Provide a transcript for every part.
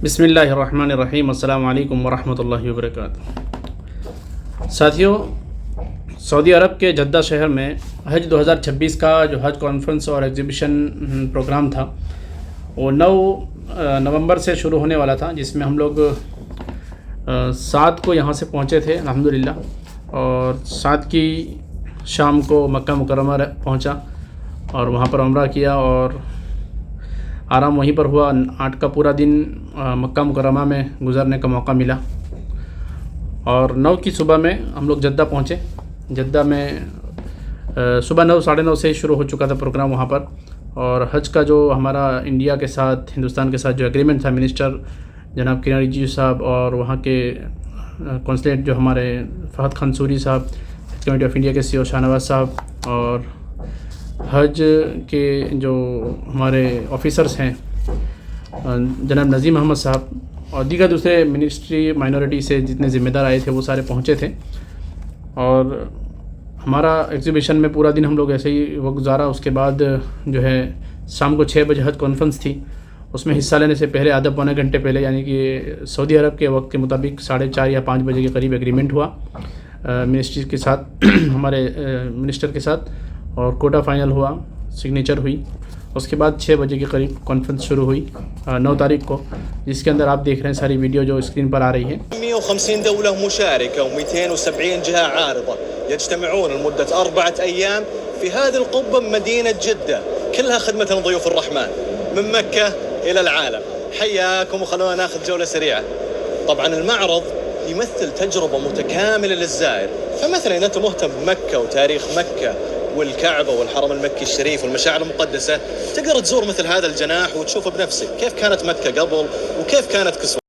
बिस्मिल्लाहिर्रहमानिर्रहीम अस्सलामु अलैकुम वरहमतुल्लाहि वबरकातुहू। साथियों, सऊदी अरब के जद्दा शहर में हज 2026 का जो हज कॉन्फ्रेंस और एग्ज़िबिशन प्रोग्राम था वो 9 नवंबर से शुरू होने वाला था, जिसमें हम लोग 7 को यहाँ से पहुँचे थे अल्हम्दुलिल्लाह, और 7 की शाम को मक्का मुकर्रमा पहुँचा और वहाँ पर उम्रा किया और आराम वहीं पर हुआ। 8 का पूरा दिन मक्का मुकर्रमा में गुज़रने का मौका मिला और 9 की सुबह में हम लोग जद्दा पहुँचे। जद्दा में सुबह 9 साढ़े 9 से ही शुरू हो चुका था प्रोग्राम वहाँ पर। और हज का जो हमारा इंडिया के साथ, हिंदुस्तान के साथ जो एग्रीमेंट था, मिनिस्टर जनाब किरण रिजिजू साहब और वहाँ के कौंसलेट जो हमारे फ़हद खान सूरी साहब, कमेटी ऑफ इंडिया के CEO शाहनवाज साहब, और हज के जो हमारे ऑफिसर्स हैं जनाब नज़ीम अहमद साहब और दीगर दूसरे मिनिस्ट्री माइनॉरिटी से जितने ज़िम्मेदार आए थे वो सारे पहुँचे थे। और हमारा एग्ज़िबिशन में पूरा दिन हम लोग ऐसे ही वक्त गुजारा। उसके बाद जो है शाम को 6 बजे हज कॉन्फ्रेंस थी, उसमें हिस्सा लेने से पहले आधा पौने घंटे पहले, यानी कि सऊदी अरब के वक्त के मुताबिक 4:30 या 5 बजे के करीब एग्रीमेंट हुआ मिनिस्ट्री के साथ हमारे मिनिस्टर के साथ, और कोटा फाइनल हुआ, सिग्नेचर हुई। उसके बाद 6 बजे के करीब कॉन्फ्रेंस शुरू हुई 9 तारीख को, जिसके अंदर आप देख रहे हैं सारी वीडियो जो स्क्रीन पर आ रही है। 150 دولة مشاركة و270 جهة عارضة يجتمعون لمدة 4 أيام في هذه القبة بمدينة جدة، كلها خدمة لضيوف الرحمن من مكة إلى العالم. حياكم، وخلونا ناخذ جولة سريعة. طبعا المعرض يمثل تجربة متكاملة للزائر، فمثلا إذا أنت مهتم بمكة وتاريخ مكة والكعبة والحرم المكي الشريف والمشاعر المقدسة، تقدر تزور مثل هذا الجناح وتشوف بنفسك كيف كانت مكة قبل وكيف كانت كسوة.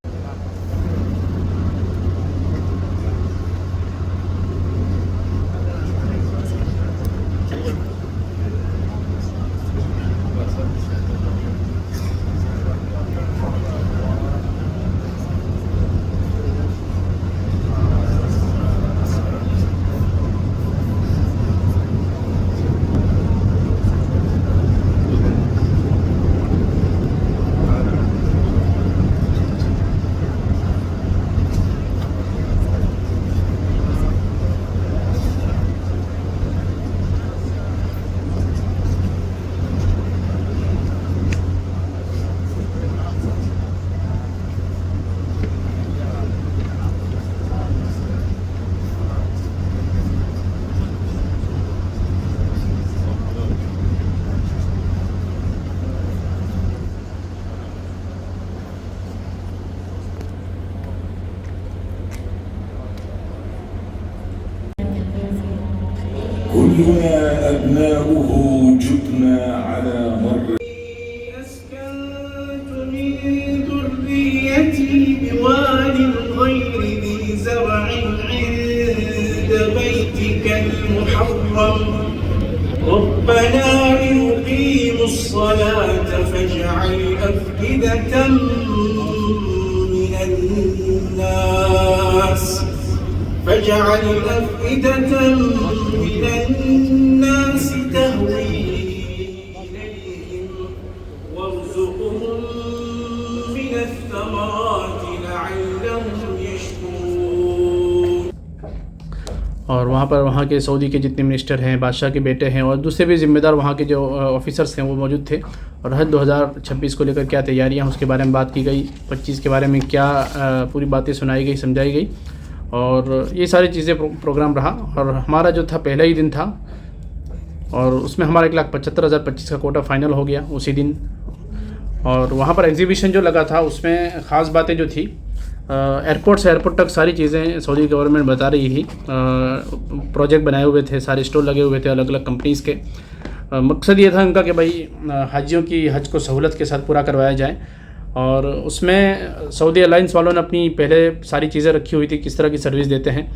كلنا أبناؤه جبنا على مر. أسكنت من ذريتي بواد غير ذي زرع عند بيتك المحرم، ربنا ليقيموا الصلاة فاجعل أفئدة من الناس تهوي إليهم وارزقهم من الثمرات لعلهم يشكرون। और वहाँ पर वहाँ के सऊदी के जितने मिनिस्टर हैं, बादशाह के बेटे हैं और दूसरे भी ज़िम्मेदार वहाँ के जो ऑफिसर्स हैं वो मौजूद थे। और हज 2026 को लेकर क्या तैयारियाँ, उसके बारे में बात की गई। 25 के बारे में क्या पूरी बातें सुनाई गई, समझाई गई, और ये सारी चीज़ें प्रोग्राम रहा। और हमारा जो था पहला ही दिन था और उसमें हमारा 1,75,025 का कोटा फाइनल हो गया उसी दिन। और वहाँ पर एग्ज़िबिशन जो लगा था उसमें ख़ास बातें जो थी, एयरपोर्ट से एयरपोर्ट तक सारी चीज़ें सऊदी गवर्नमेंट बता रही थी। प्रोजेक्ट बनाए हुए थे, सारे स्टॉल लगे हुए थे अलग अलग कंपनीज़ के। मकसद ये था उनका कि भाई हाजियों की हज को सहूलत के साथ पूरा करवाया जाए। और उसमें सऊदी एयरलाइंस वालों ने अपनी पहले सारी चीज़ें रखी हुई थी, किस तरह की सर्विस देते हैं।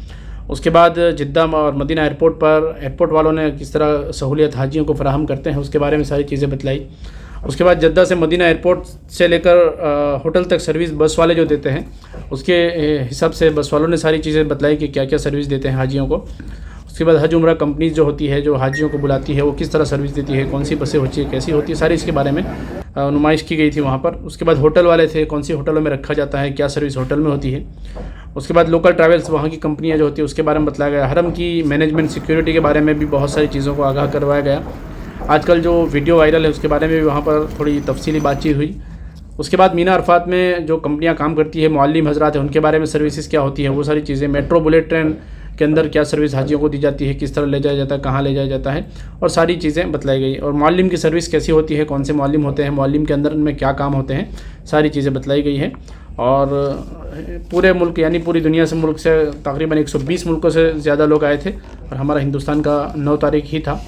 उसके बाद जिद्दा और मदीना एयरपोर्ट पर एयरपोर्ट वालों ने किस तरह सहूलियत हाजियों को फराहम करते हैं, उसके बारे में सारी चीज़ें बतलाई। उसके बाद जद्दा से मदीना एयरपोर्ट से लेकर होटल तक सर्विस बस वाले जो देते हैं उसके हिसाब से बस वालों ने सारी चीज़ें बतलाई कि क्या क्या सर्विस देते हैं हाजियों को। उसके बाद हज उम्रा कंपनीज जो होती है, जो हाजियों को बुलाती है, वो किस तरह सर्विस देती है, कौन सी बसें होती है, कैसी होती है, सारी इसके बारे में नुमाइश की गई थी वहाँ पर। उसके बाद होटल वाले थे, कौन सी होटलों में रखा जाता है, क्या सर्विस होटल में होती है। उसके बाद लोकल ट्रैवल्स, वहाँ की कंपनियाँ जो होती है उसके बारे में बताया गया। हरम की मैनेजमेंट सिक्योरिटी के बारे में भी बहुत सारी चीज़ों को आगाह करवाया गया। आजकल जो वीडियो वायरल है उसके बारे में भी वहाँ पर थोड़ी तफसीली बातचीत हुई। उसके बाद मीना अरफात में जो कंपनियां काम करती है, मुअल्लिम हजरात है, उनके बारे में सर्विसेज क्या होती है, वो सारी चीज़ें। मेट्रो बुलेट ट्रेन के अंदर क्या सर्विस हाजियों को दी जाती है, किस तरह ले जाया जाता है, कहाँ ले जाया जाता है, और सारी चीज़ें बताई गई। और मुअल्लिम की सर्विस कैसी होती है, कौन से मुअल्लिम होते हैं, मुअल्लिम के अंदर उनमें क्या काम होते हैं, सारी चीज़ें बताई गई हैं। और पूरे मुल्क यानी पूरी दुनिया से मुल्क से तकरीबन 120 मुल्कों से ज़्यादा लोग आए थे और हमारा हिंदुस्तान का 9 तारीख ही था।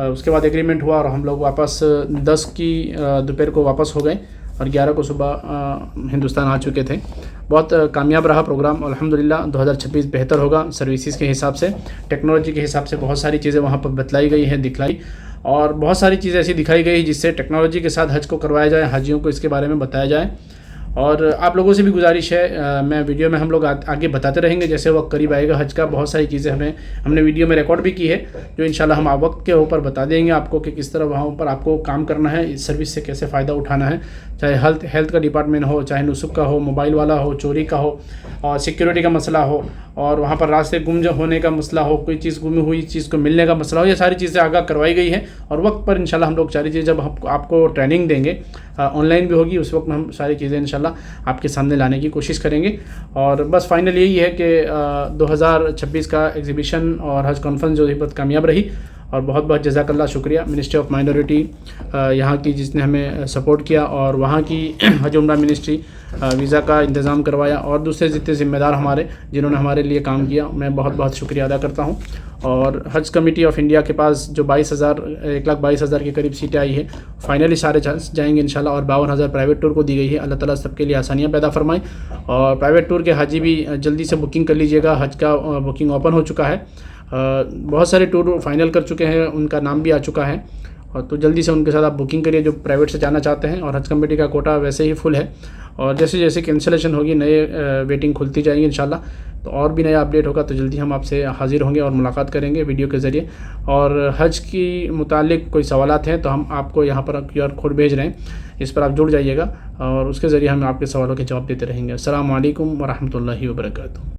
उसके बाद एग्रीमेंट हुआ और हम लोग वापस 10 की दोपहर को वापस हो गए और 11 को सुबह हिंदुस्तान आ चुके थे। बहुत कामयाब रहा प्रोग्राम अल्हम्दुलिल्लाह। 2026 बेहतर होगा सर्विसेज के हिसाब से, टेक्नोलॉजी के हिसाब से। बहुत सारी चीज़ें वहाँ पर बतलाई गई हैं, दिखलाई, और बहुत सारी चीज़ें ऐसी दिखाई गई जिससे टेक्नोलॉजी के साथ हज को करवाया जाए, हाजियों को इसके बारे में बताया जाए। और आप लोगों से भी गुजारिश है, मैं वीडियो में हम लोग आगे बताते रहेंगे जैसे वक्त करीब आएगा हज का। बहुत सारी चीज़ें हमने वीडियो में रिकॉर्ड भी की है, जो इंशाल्लाह हम वक्त के ऊपर बता देंगे आपको कि किस तरह वहाँ पर आपको काम करना है, इस सर्विस से कैसे फ़ायदा उठाना है। चाहे हेल्थ का डिपार्टमेंट हो, चाहे नुसुक का हो, मोबाइल वाला हो, चोरी का हो, और सिक्योरिटी का मसला हो, और वहाँ पर रास्ते गुम होने का मसला हो, कोई चीज़ गुम हुई चीज़ को मिलने का मसला हो, ये सारी चीज़ें आगाह करवाई गई है। और वक्त पर इंशाल्लाह हम लोग सारी चीज़ें जब आपको ट्रेनिंग देंगे, ऑनलाइन भी होगी, उस वक्त हम सारी चीज़ें इंशाल्लाह आपके सामने लाने की कोशिश करेंगे। और बस फाइनल यही है कि 2026 का एग्जीबिशन और हज कॉन्फ्रेंस जो बहुत कामयाब रही। और बहुत बहुत जज़ाकल्लाह, शुक्रिया मिनिस्ट्री ऑफ माइनॉरिटी यहाँ की जिसने हमें सपोर्ट किया, और वहाँ की हज उम्रा मिनिस्ट्री वीज़ा का इंतज़ाम करवाया, और दूसरे जितने ज़िम्मेदार हमारे जिन्होंने हमारे लिए काम किया, मैं बहुत बहुत शुक्रिया अदा करता हूँ। और हज कमेटी ऑफ इंडिया के पास जो 1,22,000 के करीब सीटें आई है, फाइनली सारे जाएंगे इंशाल्लाह। और 52,000 प्राइवेट टूर को दी गई है। अल्लाह ताला सबके लिए आसानियाँ पैदा फरमाए। और प्राइवेट टूर के हाजी भी जल्दी से बुकिंग कर लीजिएगा, हज का बुकिंग ओपन हो चुका है। बहुत सारे टूर फाइनल कर चुके हैं, उनका नाम भी आ चुका है, और तो जल्दी से उनके साथ आप बुकिंग करिए जो प्राइवेट से जाना चाहते हैं। और हज कमेटी का कोटा वैसे ही फुल है, और जैसे जैसे कैंसिलेशन होगी नए वेटिंग खुलती जाएगी इंशाल्लाह। तो और भी नया अपडेट होगा तो जल्दी हम आपसे हाजिर होंगे और मुलाकात करेंगे वीडियो के ज़रिए। और हज की मुतालिक कोई सवालात हैं तो हम आपको यहाँ पर QR कोड भेज रहे हैं, इस पर आप जुड़ जाइएगा और उसके ज़रिए हम आपके सवालों के जवाब देते रहेंगे। अस्सलामु अलैकुम वरहमतुल्लाहि वबरकातुहू।